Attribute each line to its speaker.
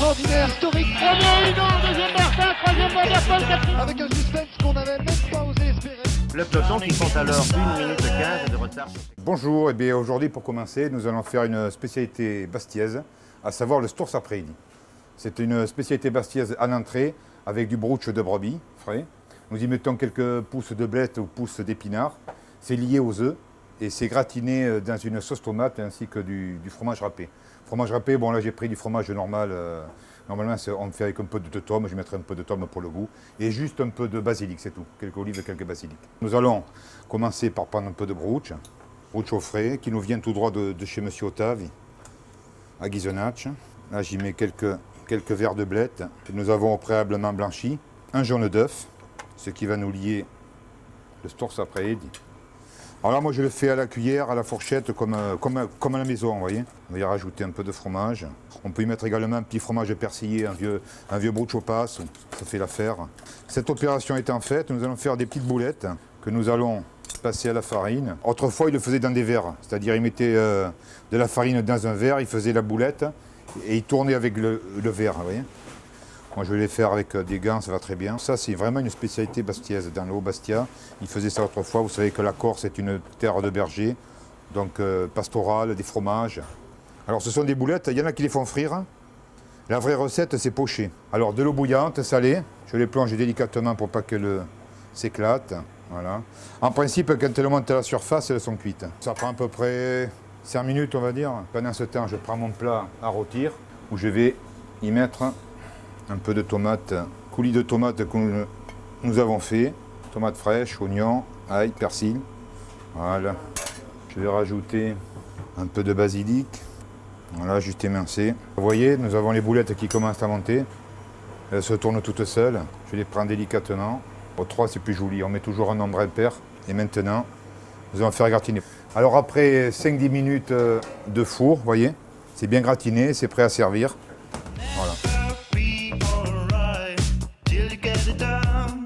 Speaker 1: extraordinaire, historique.
Speaker 2: Premier Hudon, deuxième Martin, troisième Vanderpool, quatrième.
Speaker 1: Avec un suspense qu'on n'avait même pas osé espérer.
Speaker 3: Le peloton qui compte alors 1 minute 15 de retard.
Speaker 4: Bonjour, et bien aujourd'hui pour commencer, nous allons faire une spécialité bastiaise, à savoir le Storsa Predi. C'est une spécialité bastiaise à l'entrée avec du brooch de brebis frais. Nous y mettons quelques pousses de blettes ou pousses d'épinards. C'est lié aux œufs et c'est gratiné dans une sauce tomate ainsi que du fromage râpé. Fromage râpé, bon là j'ai pris du fromage normal. Normalement on le fait avec un peu de tome, je mettrai un peu de tome pour le goût. Et juste un peu de basilic, c'est tout. Quelques olives et quelques basilic. Nous allons commencer par prendre un peu de brooch au frais, qui nous vient tout droit de chez Monsieur Ottavi, à Ghisonaccia. Là j'y mets quelques verres de blettes que nous avons préalablement blanchis. Un jaune d'œuf, ce qui va nous lier le Storsa Predi. Alors là, moi, je le fais à la cuillère, à la fourchette, comme à la maison, vous voyez. On va y rajouter un peu de fromage. On peut y mettre également un petit fromage persillé, un vieux brooch au passe, ça fait l'affaire. Cette opération étant faite, nous allons faire des petites boulettes que nous allons passer à la farine. Autrefois, ils le faisaient dans des verres, c'est-à-dire ils mettaient de la farine dans un verre, ils faisaient la boulette et ils tournaient avec le verre, vous voyez. Moi, je vais les faire avec des gants, ça va très bien. Ça, c'est vraiment une spécialité bastiaise. Dans le Haut-Bastia, ils faisaient ça autrefois. Vous savez que la Corse est une terre de bergers, donc pastorale, des fromages. Alors, ce sont des boulettes, il y en a qui les font frire. La vraie recette, c'est pocher. Alors, de l'eau bouillante, salée, je les plonge délicatement pour pas qu'elles s'éclatent. Voilà. En principe, quand elles montent à la surface, elles sont cuites. Ça prend à peu près 5 minutes, on va dire. Pendant ce temps, je prends mon plat à rôtir, où je vais y mettre un peu de tomate, coulis de tomates que nous avons fait, tomates fraîches, oignons, ail, persil. Voilà. Je vais rajouter un peu de basilic. Voilà, juste émincé. Vous voyez, nous avons les boulettes qui commencent à monter. Elles se tournent toutes seules. Je les prends délicatement. Au 3, c'est plus joli. On met toujours un nombre impair. Et maintenant, nous allons faire gratiner. Alors après 5-10 minutes de four, vous voyez, c'est bien gratiné, c'est prêt à servir. Voilà.
Speaker 5: Till you get it done.